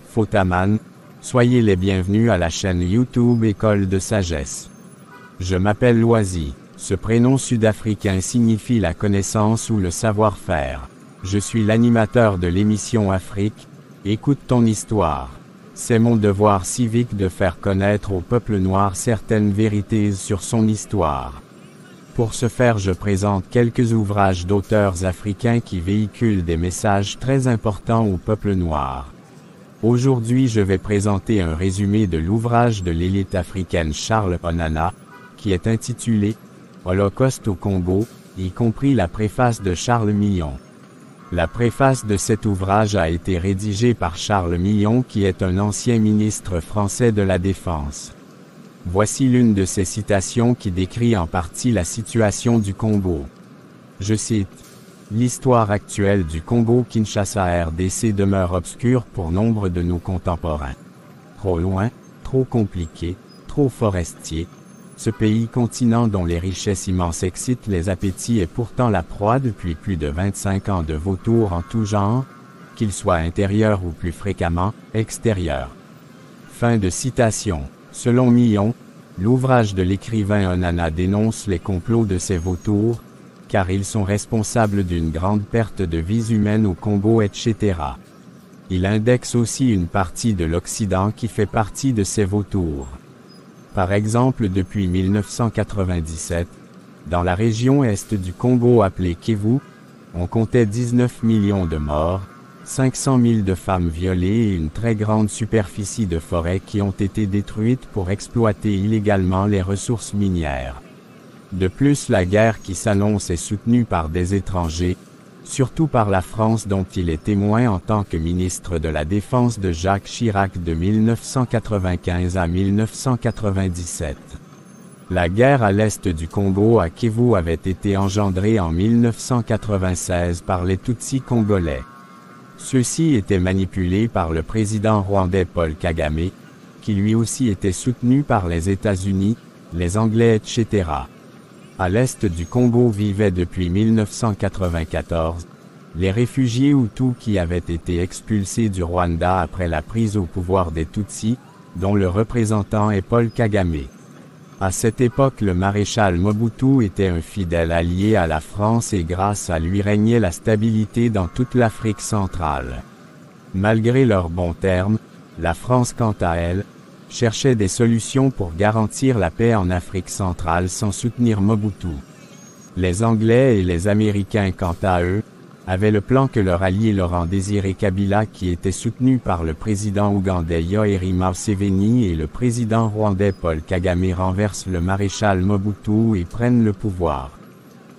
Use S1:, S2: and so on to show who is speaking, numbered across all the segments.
S1: Fotaman, soyez les bienvenus à la chaîne YouTube École de Sagesse. Je m'appelle Loisy. Ce prénom sud-africain signifie la connaissance ou le savoir-faire. Je suis l'animateur de l'émission Afrique, écoute ton histoire. C'est mon devoir civique de faire connaître au peuple noir certaines vérités sur son histoire. Pour ce faire, je présente quelques ouvrages d'auteurs africains qui véhiculent des messages très importants au peuple noir. Aujourd'hui, je vais présenter un résumé de l'ouvrage de l'élite africaine Charles Onana, qui est intitulé « Holocauste au Congo », y compris la préface de Charles Millon. La préface de cet ouvrage a été rédigée par Charles Millon, qui est un ancien ministre français de la Défense. Voici l'une de ses citations qui décrit en partie la situation du Congo. Je cite: « L'histoire actuelle du Congo-Kinshasa RDC demeure obscure pour nombre de nos contemporains. Trop loin, trop compliqué, trop forestier. Ce pays-continent dont les richesses immenses excitent les appétits est pourtant la proie depuis plus de 25 ans de vautours en tout genre, qu'ils soient intérieurs ou plus fréquemment, extérieurs. » Fin de citation. Selon Millon, l'ouvrage de l'écrivain Onana dénonce les complots de ces vautours, car ils sont responsables d'une grande perte de vies humaines au Congo, etc. Il indexe aussi une partie de l'Occident qui fait partie de ces vautours. Par exemple, depuis 1997, dans la région est du Congo appelée Kivu, on comptait 19 millions de morts, 500 000 de femmes violées et une très grande superficie de forêts qui ont été détruites pour exploiter illégalement les ressources minières. De plus, la guerre qui s'annonce est soutenue par des étrangers, surtout par la France dont il est témoin en tant que ministre de la Défense de Jacques Chirac de 1995 à 1997. La guerre à l'est du Congo à Kivu avait été engendrée en 1996 par les Tutsis congolais. Ceux-ci étaient manipulés par le président rwandais Paul Kagame, qui lui aussi était soutenu par les États-Unis, les Anglais, etc. À l'est du Congo vivaient depuis 1994 les réfugiés Hutus qui avaient été expulsés du Rwanda après la prise au pouvoir des Tutsis, dont le représentant est Paul Kagame. À cette époque, le maréchal Mobutu était un fidèle allié à la France et grâce à lui régnait la stabilité dans toute l'Afrique centrale. Malgré leurs bons termes, la France, quant à elle, cherchait des solutions pour garantir la paix en Afrique centrale sans soutenir Mobutu. Les Anglais et les Américains, quant à eux, avaient le plan que leur allié Laurent Désiré Kabila, qui était soutenu par le président ougandais Yoweri Museveni et le président rwandais Paul Kagame, renverse le maréchal Mobutu et prennent le pouvoir.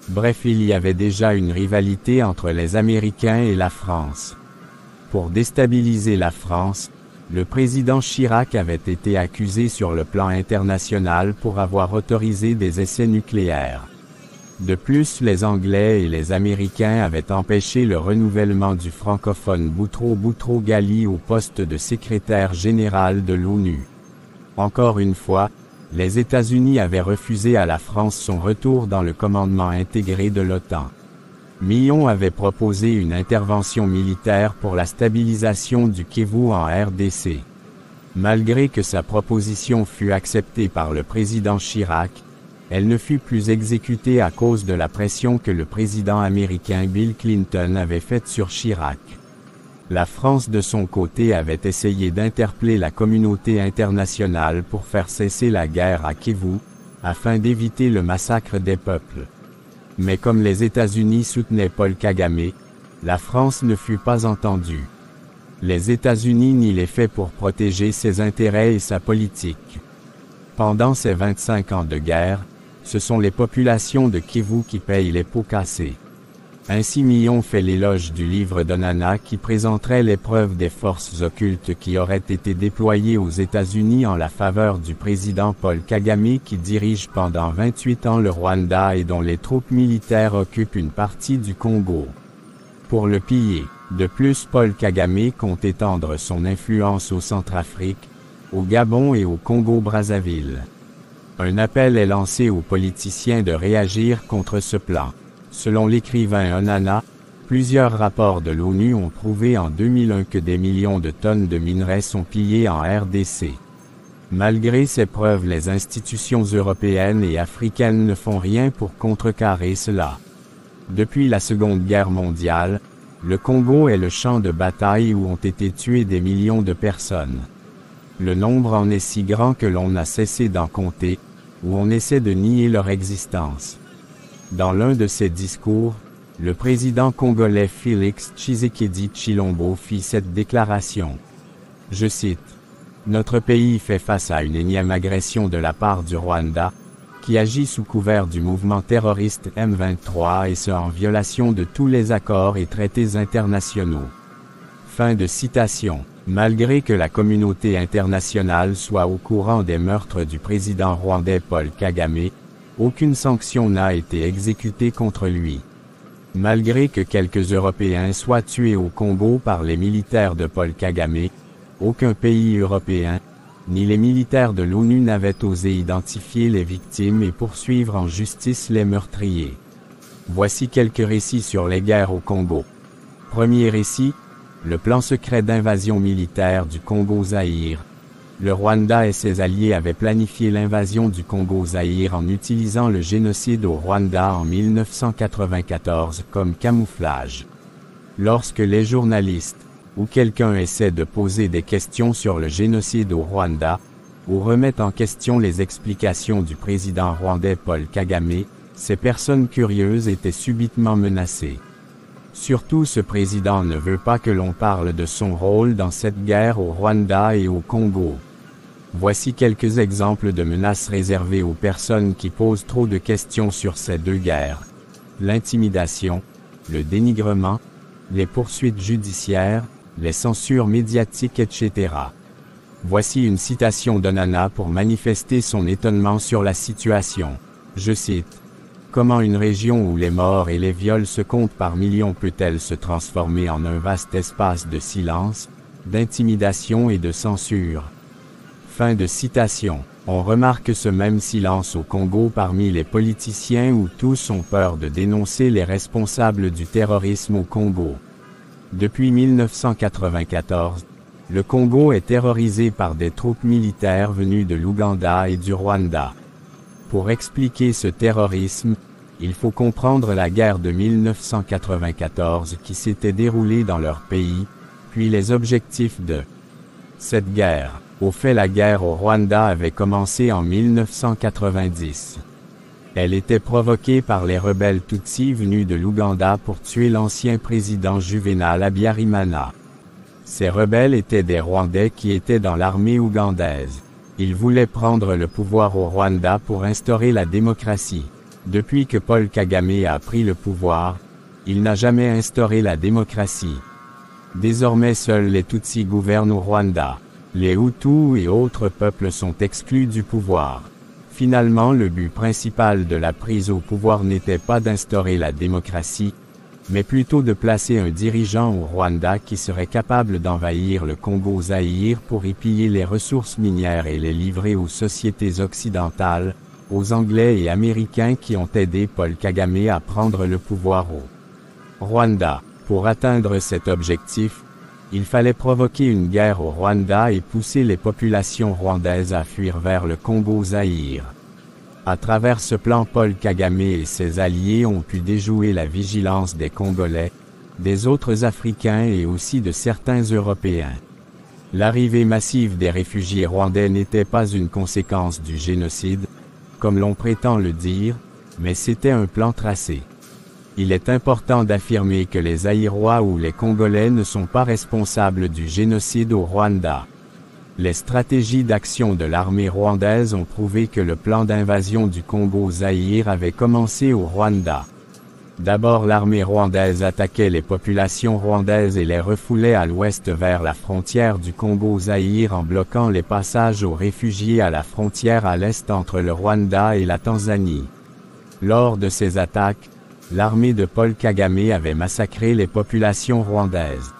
S1: Bref, il y avait déjà une rivalité entre les Américains et la France. Pour déstabiliser la France, le président Chirac avait été accusé sur le plan international pour avoir autorisé des essais nucléaires. De plus, les Anglais et les Américains avaient empêché le renouvellement du francophone Boutros Ghali au poste de secrétaire général de l'ONU. Encore une fois, les États-Unis avaient refusé à la France son retour dans le commandement intégré de l'OTAN. Millon avait proposé une intervention militaire pour la stabilisation du Kivu en RDC. Malgré que sa proposition fut acceptée par le président Chirac, elle ne fut plus exécutée à cause de la pression que le président américain Bill Clinton avait faite sur Chirac. La France de son côté avait essayé d'interpeller la communauté internationale pour faire cesser la guerre à Kivu, afin d'éviter le massacre des peuples. Mais comme les États-Unis soutenaient Paul Kagame, la France ne fut pas entendue. Les États-Unis n'y les fait pour protéger ses intérêts et sa politique. Pendant ces 25 ans de guerre, ce sont les populations de Kivu qui payent les pots cassés. Ainsi Millon fait l'éloge du livre d'Onana qui présenterait les preuves des forces occultes qui auraient été déployées aux États-Unis en la faveur du président Paul Kagame qui dirige pendant 28 ans le Rwanda et dont les troupes militaires occupent une partie du Congo. Pour le piller, de plus Paul Kagame compte étendre son influence au Centrafrique, au Gabon et au Congo-Brazzaville. Un appel est lancé aux politiciens de réagir contre ce plan. Selon l'écrivain Onana, Plusieurs rapports de l'ONU ont prouvé en 2001 que des millions de tonnes de minerais sont pillés en RDC. Malgré ces preuves, les institutions européennes et africaines ne font rien pour contrecarrer cela. Depuis la Seconde Guerre mondiale, le Congo est le champ de bataille où ont été tués des millions de personnes. Le nombre en est si grand que l'on n'a cessé d'en compter, où on essaie de nier leur existence. Dans l'un de ses discours, le président congolais Félix Tshisekedi Tshilombo fit cette déclaration. Je cite. « Notre pays fait face à une énième agression de la part du Rwanda, qui agit sous couvert du mouvement terroriste M23 et ce en violation de tous les accords et traités internationaux. » Fin de citation. Malgré que la communauté internationale soit au courant des meurtres du président rwandais Paul Kagame, aucune sanction n'a été exécutée contre lui. Malgré que quelques Européens soient tués au Congo par les militaires de Paul Kagame, aucun pays européen, ni les militaires de l'ONU n'avaient osé identifier les victimes et poursuivre en justice les meurtriers. Voici quelques récits sur les guerres au Congo. Premier récit, le plan secret d'invasion militaire du Congo-Zaïre. Le Rwanda et ses alliés avaient planifié l'invasion du Congo-Zaïre en utilisant le génocide au Rwanda en 1994 comme camouflage. Lorsque les journalistes, ou quelqu'un essaie de poser des questions sur le génocide au Rwanda, ou remet en question les explications du président rwandais Paul Kagame, ces personnes curieuses étaient subitement menacées. Surtout ce président ne veut pas que l'on parle de son rôle dans cette guerre au Rwanda et au Congo. Voici quelques exemples de menaces réservées aux personnes qui posent trop de questions sur ces deux guerres. L'intimidation, le dénigrement, les poursuites judiciaires, les censures médiatiques, etc. Voici une citation d'Onana pour manifester son étonnement sur la situation. Je cite. « Comment une région où les morts et les viols se comptent par millions peut-elle se transformer en un vaste espace de silence, d'intimidation et de censure ?» Fin de citation. On remarque ce même silence au Congo parmi les politiciens où tous ont peur de dénoncer les responsables du terrorisme au Congo. Depuis 1994, le Congo est terrorisé par des troupes militaires venues de l'Ouganda et du Rwanda. Pour expliquer ce terrorisme, il faut comprendre la guerre de 1994 qui s'était déroulée dans leur pays, puis les objectifs de cette guerre. Au fait, la guerre au Rwanda avait commencé en 1990. Elle était provoquée par les rebelles Tutsis venus de l'Ouganda pour tuer l'ancien président Juvenal Habyarimana. Ces rebelles étaient des Rwandais qui étaient dans l'armée ougandaise. Ils voulaient prendre le pouvoir au Rwanda pour instaurer la démocratie. Depuis que Paul Kagame a pris le pouvoir, il n'a jamais instauré la démocratie. Désormais seuls les Tutsis gouvernent au Rwanda. Les Hutus et autres peuples sont exclus du pouvoir. Finalement, le but principal de la prise au pouvoir n'était pas d'instaurer la démocratie, mais plutôt de placer un dirigeant au Rwanda qui serait capable d'envahir le Congo-Zaïre pour y piller les ressources minières et les livrer aux sociétés occidentales, aux Anglais et Américains qui ont aidé Paul Kagame à prendre le pouvoir au Rwanda. Pour atteindre cet objectif, il fallait provoquer une guerre au Rwanda et pousser les populations rwandaises à fuir vers le Congo-Zaïre. À travers ce plan, Paul Kagame et ses alliés ont pu déjouer la vigilance des Congolais, des autres Africains et aussi de certains Européens. L'arrivée massive des réfugiés rwandais n'était pas une conséquence du génocide, comme l'on prétend le dire, mais c'était un plan tracé. Il est important d'affirmer que les Zaïrois ou les Congolais ne sont pas responsables du génocide au Rwanda. Les stratégies d'action de l'armée rwandaise ont prouvé que le plan d'invasion du Congo-Zaïre avait commencé au Rwanda. D'abord, l'armée rwandaise attaquait les populations rwandaises et les refoulait à l'ouest vers la frontière du Congo-Zaïre en bloquant les passages aux réfugiés à la frontière à l'est entre le Rwanda et la Tanzanie. Lors de ces attaques, l'armée de Paul Kagame avait massacré les populations rwandaises.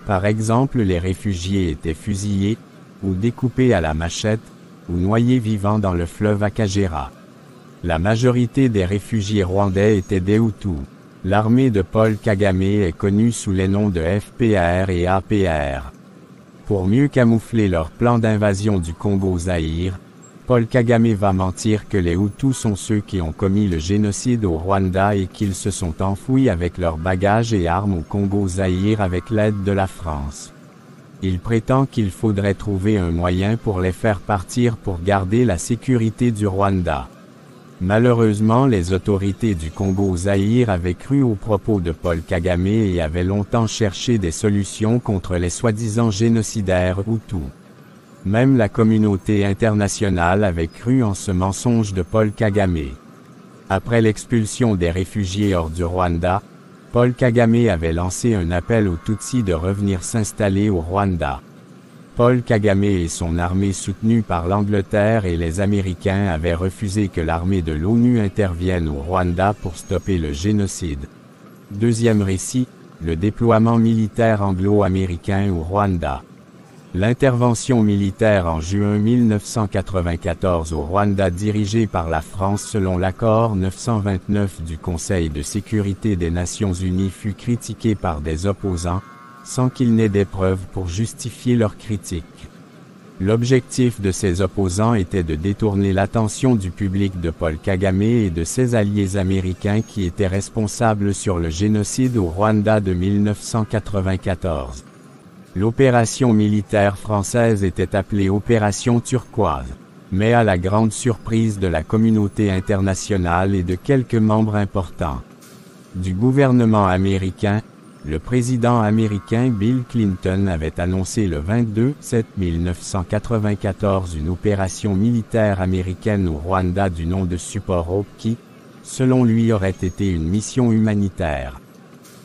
S1: Par exemple, les réfugiés étaient fusillés, ou découpés à la machette, ou noyés vivants dans le fleuve Akagera. La majorité des réfugiés rwandais étaient des Hutus. L'armée de Paul Kagame est connue sous les noms de FPR et APR. Pour mieux camoufler leur plan d'invasion du Congo-Zaïre, Paul Kagame va mentir que les Hutus sont ceux qui ont commis le génocide au Rwanda et qu'ils se sont enfouis avec leurs bagages et armes au Congo-Zaïre avec l'aide de la France. Il prétend qu'il faudrait trouver un moyen pour les faire partir pour garder la sécurité du Rwanda. Malheureusement, les autorités du Congo-Zaïre avaient cru aux propos de Paul Kagame et avaient longtemps cherché des solutions contre les soi-disant génocidaires Hutus. Même la communauté internationale avait cru en ce mensonge de Paul Kagame. Après l'expulsion des réfugiés hors du Rwanda, Paul Kagame avait lancé un appel aux Tutsis de revenir s'installer au Rwanda. Paul Kagame et son armée soutenue par l'Angleterre et les Américains avaient refusé que l'armée de l'ONU intervienne au Rwanda pour stopper le génocide. Deuxième récit, le déploiement militaire anglo-américain au Rwanda. L'intervention militaire en juin 1994 au Rwanda dirigée par la France selon l'accord 929 du Conseil de sécurité des Nations Unies fut critiquée par des opposants, sans qu'il n'ait des preuves pour justifier leurs critiques. L'objectif de ces opposants était de détourner l'attention du public de Paul Kagame et de ses alliés américains qui étaient responsables sur le génocide au Rwanda de 1994. L'opération militaire française était appelée Opération Turquoise, mais à la grande surprise de la communauté internationale et de quelques membres importants du gouvernement américain, le président américain Bill Clinton avait annoncé le 22 septembre 1994 une opération militaire américaine au Rwanda du nom de Support Hope qui, selon lui, aurait été une mission humanitaire.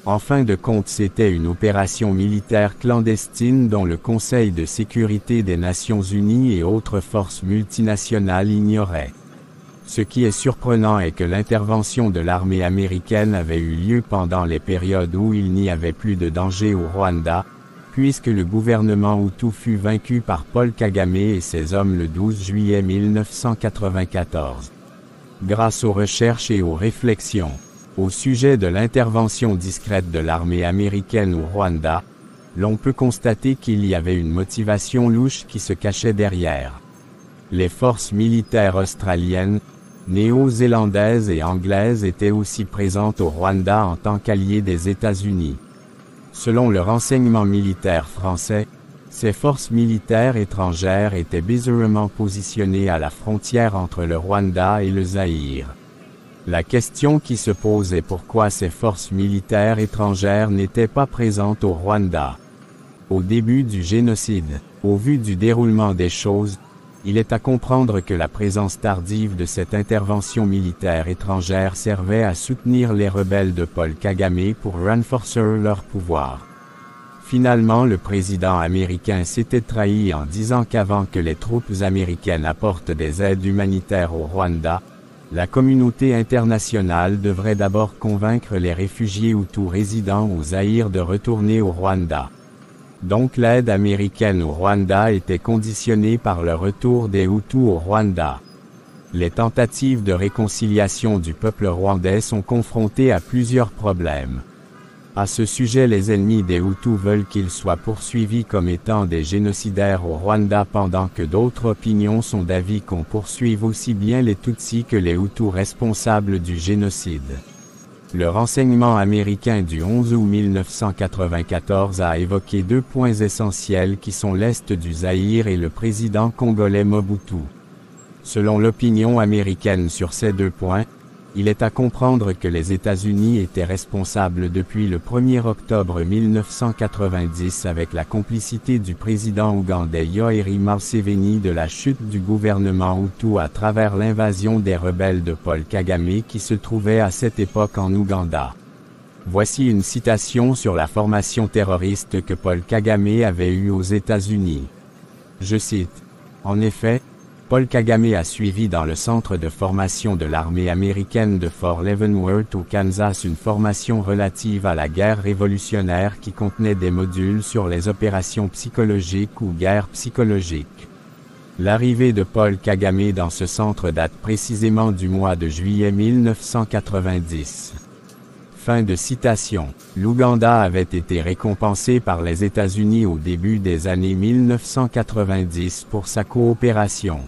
S1: En fin de compte, c'était une opération militaire clandestine dont le Conseil de sécurité des Nations Unies et autres forces multinationales ignoraient. Ce qui est surprenant est que l'intervention de l'armée américaine avait eu lieu pendant les périodes où il n'y avait plus de danger au Rwanda, puisque le gouvernement Hutu fut vaincu par Paul Kagame et ses hommes le 12 juillet 1994. Grâce aux recherches et aux réflexions au sujet de l'intervention discrète de l'armée américaine au Rwanda, l'on peut constater qu'il y avait une motivation louche qui se cachait derrière. Les forces militaires australiennes, néo-zélandaises et anglaises étaient aussi présentes au Rwanda en tant qu'alliées des États-Unis. Selon le renseignement militaire français, ces forces militaires étrangères étaient bizarrement positionnées à la frontière entre le Rwanda et le Zaïre. La question qui se pose est pourquoi ces forces militaires étrangères n'étaient pas présentes au Rwanda. Au début du génocide, au vu du déroulement des choses, il est à comprendre que la présence tardive de cette intervention militaire étrangère servait à soutenir les rebelles de Paul Kagame pour renforcer leur pouvoir. Finalement, le président américain s'était trahi en disant qu'avant que les troupes américaines apportent des aides humanitaires au Rwanda, la communauté internationale devrait d'abord convaincre les réfugiés Hutus résidant au Zaïre de retourner au Rwanda. Donc l'aide américaine au Rwanda était conditionnée par le retour des Hutus au Rwanda. Les tentatives de réconciliation du peuple rwandais sont confrontées à plusieurs problèmes. À ce sujet, les ennemis des Hutus veulent qu'ils soient poursuivis comme étant des génocidaires au Rwanda pendant que d'autres opinions sont d'avis qu'on poursuive aussi bien les Tutsis que les Hutus responsables du génocide. Le renseignement américain du 11 août 1994 a évoqué deux points essentiels qui sont l'Est du Zaïre et le président congolais Mobutu. Selon l'opinion américaine sur ces deux points, il est à comprendre que les États-Unis étaient responsables depuis le 1er octobre 1990 avec la complicité du président ougandais Yoweri Museveni de la chute du gouvernement Hutu à travers l'invasion des rebelles de Paul Kagame qui se trouvaient à cette époque en Ouganda. Voici une citation sur la formation terroriste que Paul Kagame avait eue aux États-Unis. Je cite. En effet, Paul Kagame a suivi dans le centre de formation de l'armée américaine de Fort Leavenworth au Kansas une formation relative à la guerre révolutionnaire qui contenait des modules sur les opérations psychologiques ou guerre psychologique. L'arrivée de Paul Kagame dans ce centre date précisément du mois de juillet 1990. Fin de citation. L'Ouganda avait été récompensé par les États-Unis au début des années 1990 pour sa coopération.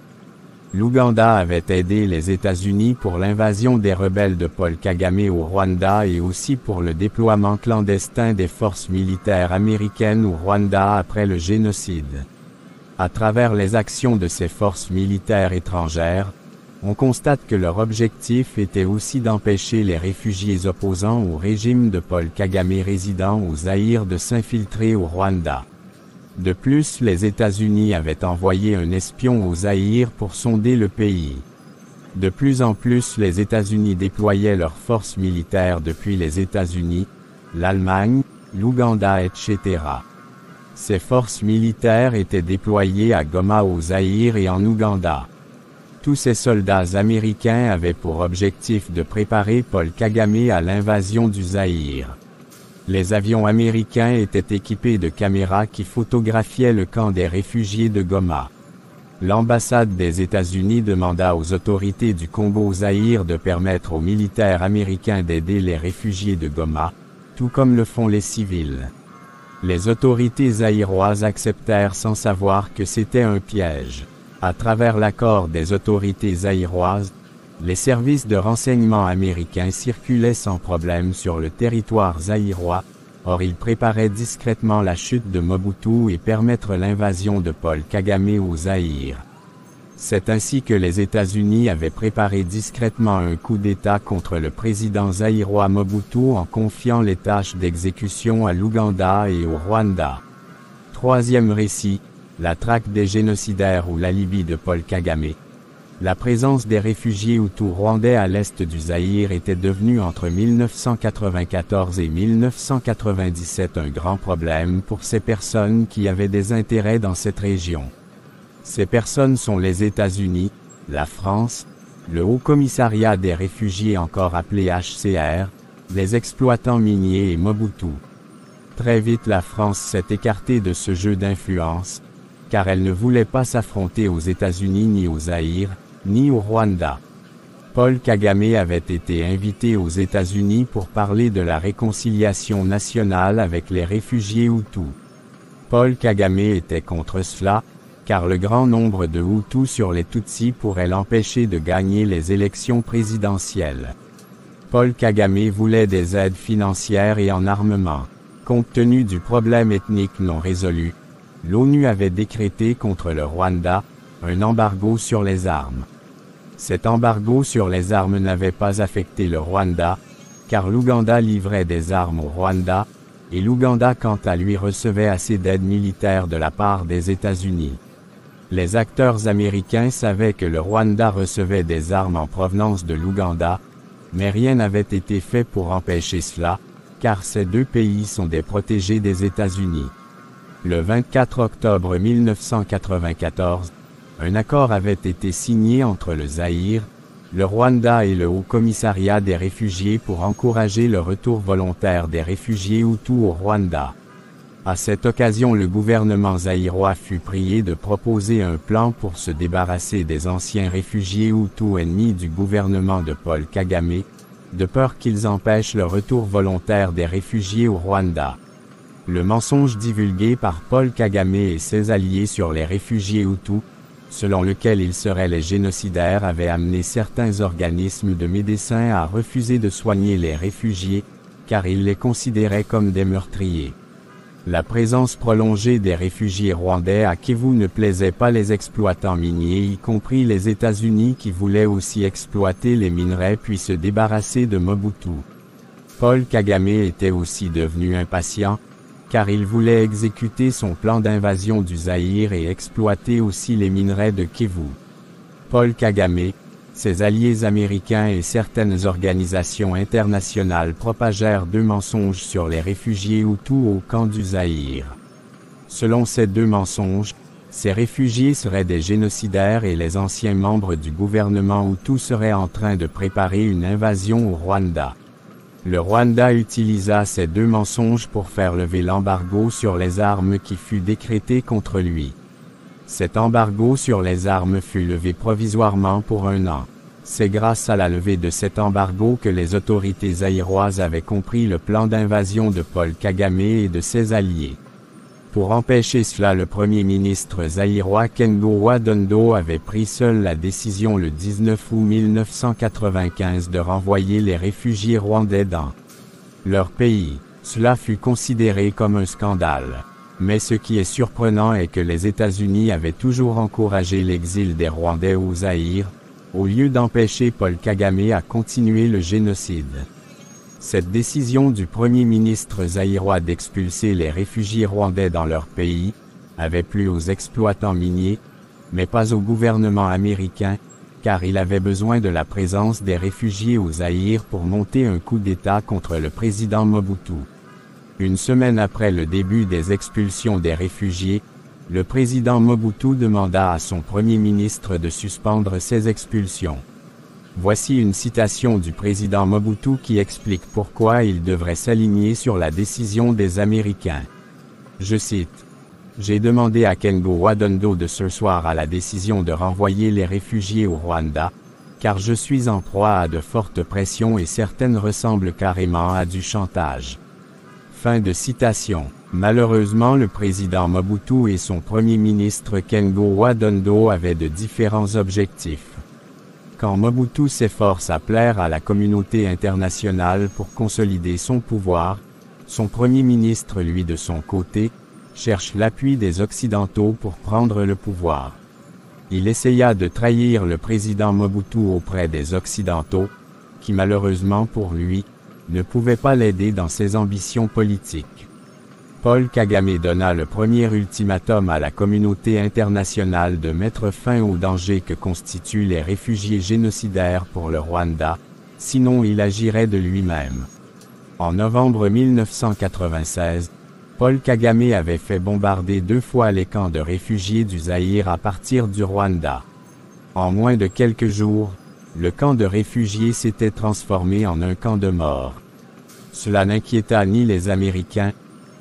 S1: L'Ouganda avait aidé les États-Unis pour l'invasion des rebelles de Paul Kagame au Rwanda et aussi pour le déploiement clandestin des forces militaires américaines au Rwanda après le génocide. À travers les actions de ces forces militaires étrangères, on constate que leur objectif était aussi d'empêcher les réfugiés opposants au régime de Paul Kagame résidant au Zaïre de s'infiltrer au Rwanda. De plus, les États-Unis avaient envoyé un espion au Zaïre pour sonder le pays. De plus en plus, les États-Unis déployaient leurs forces militaires depuis les États-Unis, l'Allemagne, l'Ouganda, etc. Ces forces militaires étaient déployées à Goma au Zaïre et en Ouganda. Tous ces soldats américains avaient pour objectif de préparer Paul Kagame à l'invasion du Zaïre. Les avions américains étaient équipés de caméras qui photographiaient le camp des réfugiés de Goma. L'ambassade des États-Unis demanda aux autorités du Congo-Zaïre de permettre aux militaires américains d'aider les réfugiés de Goma, tout comme le font les civils. Les autorités zaïroises acceptèrent sans savoir que c'était un piège. À travers l'accord des autorités zaïroises, les services de renseignement américains circulaient sans problème sur le territoire zaïrois, or ils préparaient discrètement la chute de Mobutu et permettre l'invasion de Paul Kagame au Zaïre. C'est ainsi que les États-Unis avaient préparé discrètement un coup d'État contre le président zaïrois Mobutu en confiant les tâches d'exécution à l'Ouganda et au Rwanda. Troisième récit, la traque des génocidaires ou l'alibi de Paul Kagame. La présence des réfugiés hutus rwandais à l'est du Zaïre était devenue entre 1994 et 1997 un grand problème pour ces personnes qui avaient des intérêts dans cette région. Ces personnes sont les États-Unis, la France, le Haut Commissariat des réfugiés encore appelé HCR, les exploitants miniers et Mobutu. Très vite la France s'est écartée de ce jeu d'influence, car elle ne voulait pas s'affronter aux États-Unis ni au Zaïre, ni au Rwanda. Paul Kagame avait été invité aux États-Unis pour parler de la réconciliation nationale avec les réfugiés hutus. Paul Kagame était contre cela, car le grand nombre de Hutus sur les Tutsis pourrait l'empêcher de gagner les élections présidentielles. Paul Kagame voulait des aides financières et en armement. Compte tenu du problème ethnique non résolu, l'ONU avait décrété contre le Rwanda un embargo sur les armes. Cet embargo sur les armes n'avait pas affecté le Rwanda, car l'Ouganda livrait des armes au Rwanda, et l'Ouganda quant à lui recevait assez d'aide militaire de la part des États-Unis. Les acteurs américains savaient que le Rwanda recevait des armes en provenance de l'Ouganda, mais rien n'avait été fait pour empêcher cela, car ces deux pays sont des protégés des États-Unis. Le 24 octobre 1994, un accord avait été signé entre le Zaïre, le Rwanda et le Haut Commissariat des réfugiés pour encourager le retour volontaire des réfugiés hutus au Rwanda. À cette occasion, le gouvernement zaïrois fut prié de proposer un plan pour se débarrasser des anciens réfugiés hutus ennemis du gouvernement de Paul Kagame, de peur qu'ils empêchent le retour volontaire des réfugiés au Rwanda. Le mensonge divulgué par Paul Kagame et ses alliés sur les réfugiés hutus, selon lequel ils seraient les génocidaires, avait amené certains organismes de médecins à refuser de soigner les réfugiés, car ils les considéraient comme des meurtriers. La présence prolongée des réfugiés rwandais à Kivu ne plaisait pas les exploitants miniers, y compris les États-Unis qui voulaient aussi exploiter les minerais puis se débarrasser de Mobutu. Paul Kagame était aussi devenu impatient, car il voulait exécuter son plan d'invasion du Zaïre et exploiter aussi les minerais de Kivu. Paul Kagame, ses alliés américains et certaines organisations internationales propagèrent deux mensonges sur les réfugiés hutus au camp du Zaïre. Selon ces deux mensonges, ces réfugiés seraient des génocidaires et les anciens membres du gouvernement hutu seraient en train de préparer une invasion au Rwanda. Le Rwanda utilisa ces deux mensonges pour faire lever l'embargo sur les armes qui fut décrété contre lui. Cet embargo sur les armes fut levé provisoirement pour 1 an. C'est grâce à la levée de cet embargo que les autorités zaïroises avaient compris le plan d'invasion de Paul Kagame et de ses alliés. Pour empêcher cela, le premier ministre zaïrois Ken Gowon avait pris seul la décision le 19 août 1995 de renvoyer les réfugiés rwandais dans leur pays. Cela fut considéré comme un scandale. Mais ce qui est surprenant est que les États-Unis avaient toujours encouragé l'exil des Rwandais au Zaïre, au lieu d'empêcher Paul Kagame à continuer le génocide. Cette décision du premier ministre zaïrois d'expulser les réfugiés rwandais dans leur pays avait plu aux exploitants miniers, mais pas au gouvernement américain, car il avait besoin de la présence des réfugiés au Zaïre pour monter un coup d'État contre le président Mobutu. Une semaine après le début des expulsions des réfugiés, le président Mobutu demanda à son premier ministre de suspendre ces expulsions. Voici une citation du président Mobutu qui explique pourquoi il devrait s'aligner sur la décision des Américains. Je cite: « J'ai demandé à Ken Gowon de s'asseoir à la décision de renvoyer les réfugiés au Rwanda, car je suis en proie à de fortes pressions et certaines ressemblent carrément à du chantage. » Fin de citation. Malheureusement, le président Mobutu et son premier ministre Ken Gowon avaient de différents objectifs. Quand Mobutu s'efforce à plaire à la communauté internationale pour consolider son pouvoir, son premier ministre, lui de son côté, cherche l'appui des Occidentaux pour prendre le pouvoir. Il essaya de trahir le président Mobutu auprès des Occidentaux, qui malheureusement pour lui, ne pouvaient pas l'aider dans ses ambitions politiques. Paul Kagame donna le premier ultimatum à la communauté internationale de mettre fin au danger que constituent les réfugiés génocidaires pour le Rwanda, sinon il agirait de lui-même. En novembre 1996, Paul Kagame avait fait bombarder 2 fois les camps de réfugiés du Zaïre à partir du Rwanda. En moins de quelques jours, le camp de réfugiés s'était transformé en un camp de mort. Cela n'inquiéta ni les Américains,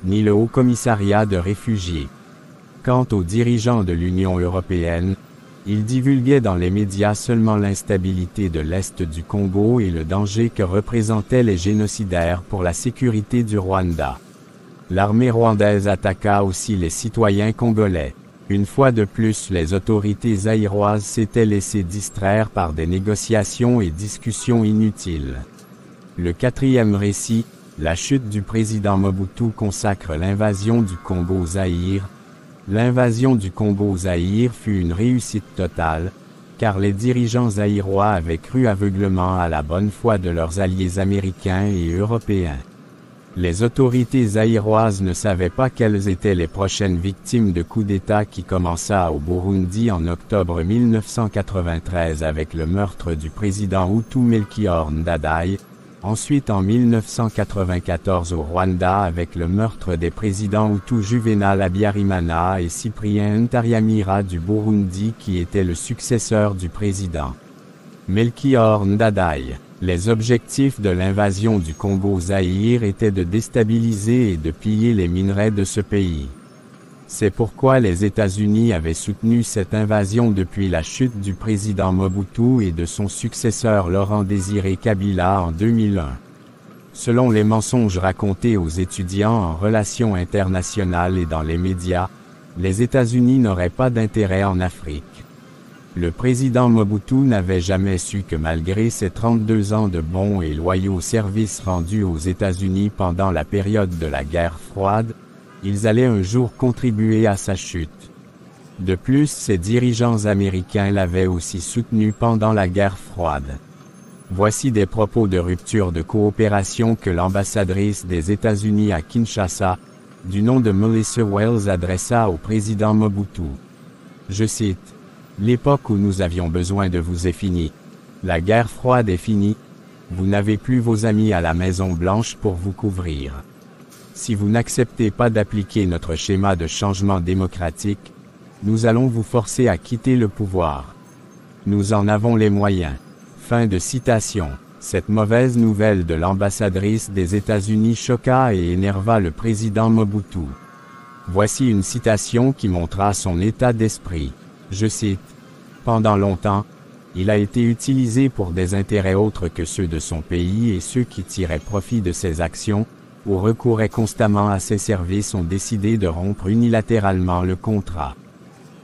S1: ni le Haut-Commissariat de réfugiés. Quant aux dirigeants de l'Union européenne, ils divulguaient dans les médias seulement l'instabilité de l'Est du Congo et le danger que représentaient les génocidaires pour la sécurité du Rwanda. L'armée rwandaise attaqua aussi les citoyens congolais. Une fois de plus, les autorités zaïroises s'étaient laissées distraire par des négociations et discussions inutiles. Le 4e récit, la chute du président Mobutu, consacre l'invasion du Congo-Zaïre. L'invasion du Congo-Zaïre fut une réussite totale, car les dirigeants zaïrois avaient cru aveuglément à la bonne foi de leurs alliés américains et européens. Les autorités zaïroises ne savaient pas quelles étaient les prochaines victimes de coup d'État qui commença au Burundi en octobre 1993 avec le meurtre du président Hutu Melchior Ndadaye, ensuite en 1994 au Rwanda avec le meurtre des présidents Hutu Juvenal Habyarimana et Cyprien Ntaryamira du Burundi qui était le successeur du président Melchior Ndadaye. Les objectifs de l'invasion du Congo-Zaïre étaient de déstabiliser et de piller les minerais de ce pays. C'est pourquoi les États-Unis avaient soutenu cette invasion depuis la chute du président Mobutu et de son successeur Laurent-Désiré Kabila en 2001. Selon les mensonges racontés aux étudiants en relations internationales et dans les médias, les États-Unis n'auraient pas d'intérêt en Afrique. Le président Mobutu n'avait jamais su que malgré ses 32 ans de bons et loyaux services rendus aux États-Unis pendant la période de la guerre froide, ils allaient un jour contribuer à sa chute. De plus, ses dirigeants américains l'avaient aussi soutenu pendant la guerre froide. Voici des propos de rupture de coopération que l'ambassadrice des États-Unis à Kinshasa, du nom de Melissa Wells, adressa au président Mobutu. Je cite: « L'époque où nous avions besoin de vous est finie. La guerre froide est finie. Vous n'avez plus vos amis à la Maison-Blanche pour vous couvrir. Si vous n'acceptez pas d'appliquer notre schéma de changement démocratique, nous allons vous forcer à quitter le pouvoir. Nous en avons les moyens. » Fin de citation. Cette mauvaise nouvelle de l'ambassadrice des États-Unis choqua et énerva le président Mobutu. Voici une citation qui montra son état d'esprit. Je cite: « Pendant longtemps, Il a été utilisé pour des intérêts autres que ceux de son pays et ceux qui tiraient profit de ses actions, ou recouraient constamment à ses services ont décidé de rompre unilatéralement le contrat.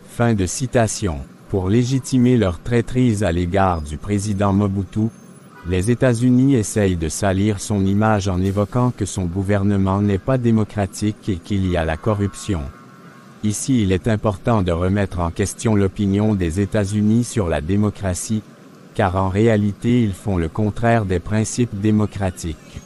S1: Fin de citation. Pour légitimer leur traîtrise à l'égard du président Mobutu, les États-Unis essayent de salir son image en évoquant que son gouvernement n'est pas démocratique et qu'il y a la corruption. Ici, il est important de remettre en question l'opinion des États-Unis sur la démocratie, car en réalité ils font le contraire des principes démocratiques.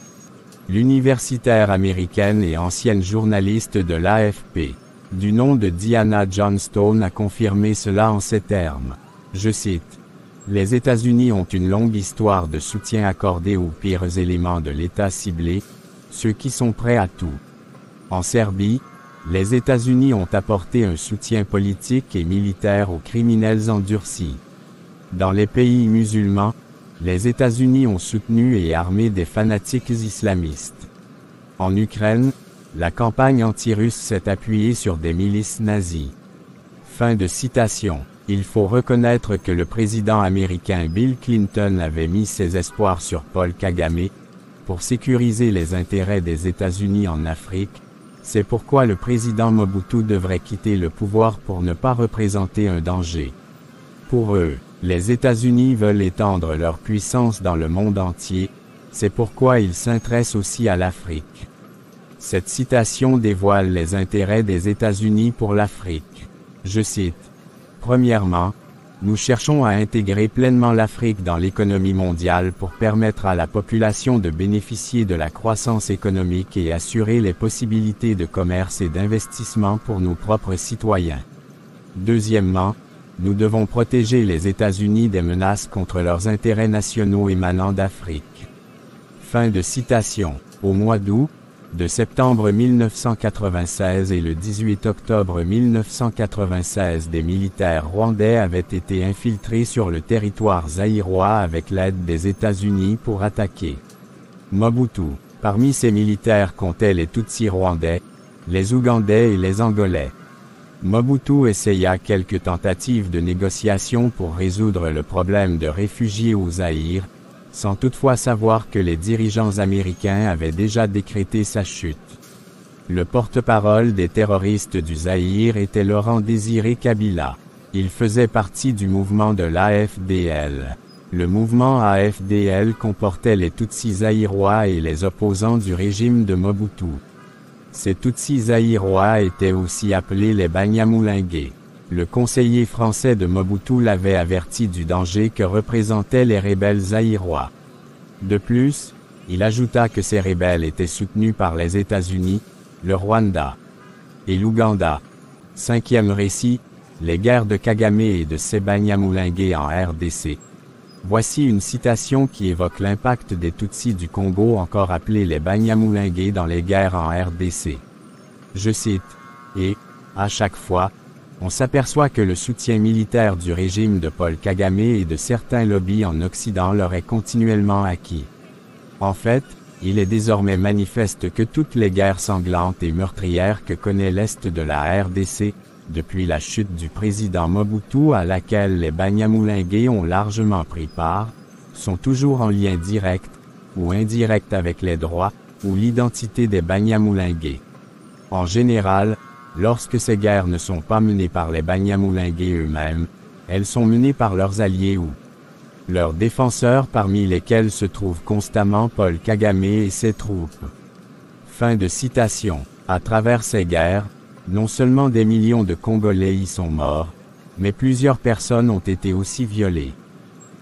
S1: L'universitaire américaine et ancienne journaliste de l'AFP, du nom de Diana Johnstone, a confirmé cela en ces termes. Je cite. « Les États-Unis ont une longue histoire de soutien accordé aux pires éléments de l'État ciblé, ceux qui sont prêts à tout. En Serbie, les États-Unis ont apporté un soutien politique et militaire aux criminels endurcis. Dans les pays musulmans, les États-Unis ont soutenu et armé des fanatiques islamistes. En Ukraine, la campagne anti-russe s'est appuyée sur des milices nazies. » Fin de citation. Il faut reconnaître que le président américain Bill Clinton avait mis ses espoirs sur Paul Kagame, pour sécuriser les intérêts des États-Unis en Afrique. C'est pourquoi le président Mobutu devrait quitter le pouvoir pour ne pas représenter un danger. Pour eux, les États-Unis veulent étendre leur puissance dans le monde entier, c'est pourquoi ils s'intéressent aussi à l'Afrique. Cette citation dévoile les intérêts des États-Unis pour l'Afrique. Je cite. « Premièrement, nous cherchons à intégrer pleinement l'Afrique dans l'économie mondiale pour permettre à la population de bénéficier de la croissance économique et assurer les possibilités de commerce et d'investissement pour nos propres citoyens. Deuxièmement, nous devons protéger les États-Unis des menaces contre leurs intérêts nationaux émanant d'Afrique. » Fin de citation. Au mois d'août, de septembre 1996 et le 18 octobre 1996, des militaires rwandais avaient été infiltrés sur le territoire zaïrois avec l'aide des États-Unis pour attaquer Mobutu. Parmi ces militaires comptaient les Tutsis rwandais, les Ougandais et les Angolais. Mobutu essaya quelques tentatives de négociation pour résoudre le problème de réfugiés au Zaïre, sans toutefois savoir que les dirigeants américains avaient déjà décrété sa chute. Le porte-parole des terroristes du Zaïre était Laurent Désiré Kabila. Il faisait partie du mouvement de l'AFDL. Le mouvement AFDL comportait les Tutsis zaïrois et les opposants du régime de Mobutu. Ces Tutsis zaïrois étaient aussi appelés les Banyamulenge. Le conseiller français de Mobutu l'avait averti du danger que représentaient les rebelles zaïrois. De plus, il ajouta que ces rebelles étaient soutenus par les États-Unis, le Rwanda et l'Ouganda. Cinquième récit, les guerres de Kagame et de ses Banyamulenge en RDC. Voici une citation qui évoque l'impact des Tutsis du Congo, encore appelés les Banyamulenge, dans les guerres en RDC. Je cite, « Et, à chaque fois, on s'aperçoit que le soutien militaire du régime de Paul Kagame et de certains lobbies en Occident leur est continuellement acquis. En fait, il est désormais manifeste que toutes les guerres sanglantes et meurtrières que connaît l'Est de la RDC, depuis la chute du président Mobutu à laquelle les Banyamulenge ont largement pris part, sont toujours en lien direct ou indirect avec les droits ou l'identité des Banyamulenge. En général, lorsque ces guerres ne sont pas menées par les Banyamulenge eux-mêmes, elles sont menées par leurs alliés ou leurs défenseurs, parmi lesquels se trouvent constamment Paul Kagame et ses troupes. Fin de citation. À travers ces guerres, non seulement des millions de Congolais y sont morts, mais plusieurs personnes ont été aussi violées.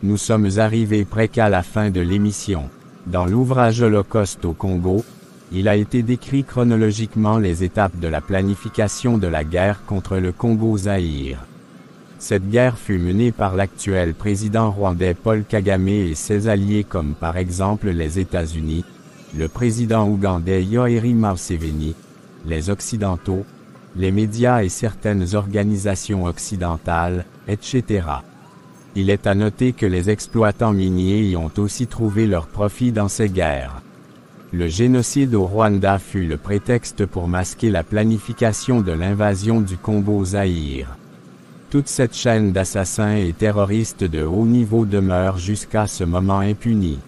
S1: Nous sommes arrivés presque à la fin de l'émission. Dans l'ouvrage Holocauste au Congo, il a été décrit chronologiquement les étapes de la planification de la guerre contre le Congo-Zaïre. Cette guerre fut menée par l'actuel président rwandais Paul Kagame et ses alliés comme par exemple les États-Unis, le président ougandais Yoweri Museveni, les Occidentaux, les médias et certaines organisations occidentales, etc. Il est à noter que les exploitants miniers y ont aussi trouvé leur profit dans ces guerres. Le génocide au Rwanda fut le prétexte pour masquer la planification de l'invasion du Congo-Zaïre. Toute cette chaîne d'assassins et terroristes de haut niveau demeure jusqu'à ce moment impunie.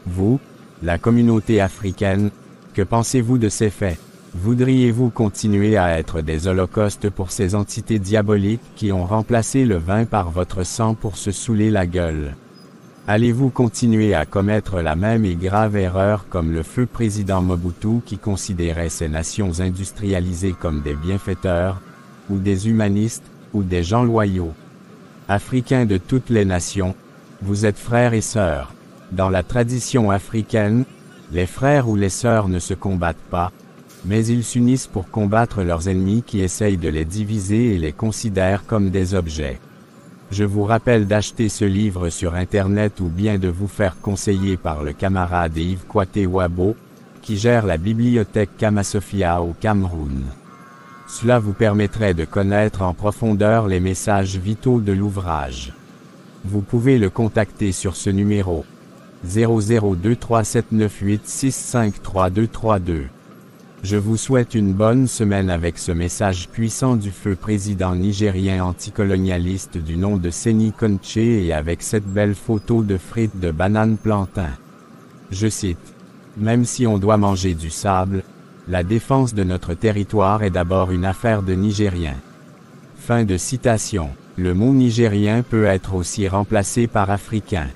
S1: Vous, la communauté africaine, que pensez-vous de ces faits? Voudriez-vous continuer à être des holocaustes pour ces entités diaboliques qui ont remplacé le vin par votre sang pour se saouler la gueule? Allez-vous continuer à commettre la même et grave erreur comme le feu président Mobutu qui considérait ces nations industrialisées comme des bienfaiteurs, ou des humanistes, ou des gens loyaux? Africains de toutes les nations, vous êtes frères et sœurs. Dans la tradition africaine, les frères ou les sœurs ne se combattent pas, mais ils s'unissent pour combattre leurs ennemis qui essayent de les diviser et les considèrent comme des objets. Je vous rappelle d'acheter ce livre sur Internet ou bien de vous faire conseiller par le camarade Yves Kwaté Wabo, qui gère la bibliothèque Kamasofia au Cameroun. Cela vous permettrait de connaître en profondeur les messages vitaux de l'ouvrage. Vous pouvez le contacter sur ce numéro 00237986533232. Je vous souhaite une bonne semaine avec ce message puissant du feu président nigérien anticolonialiste du nom de Seni Konché et avec cette belle photo de frites de banane plantain. Je cite: « Même si on doit manger du sable, la défense de notre territoire est d'abord une affaire de Nigériens. » Fin de citation. Le mot nigérien peut être aussi remplacé par africain.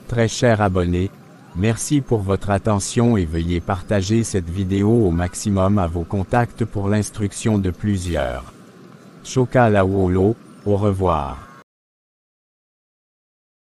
S1: Très chers abonnés, merci pour votre attention et veuillez partager cette vidéo au maximum à vos contacts pour l'instruction de plusieurs. Choka Lawolo, au revoir.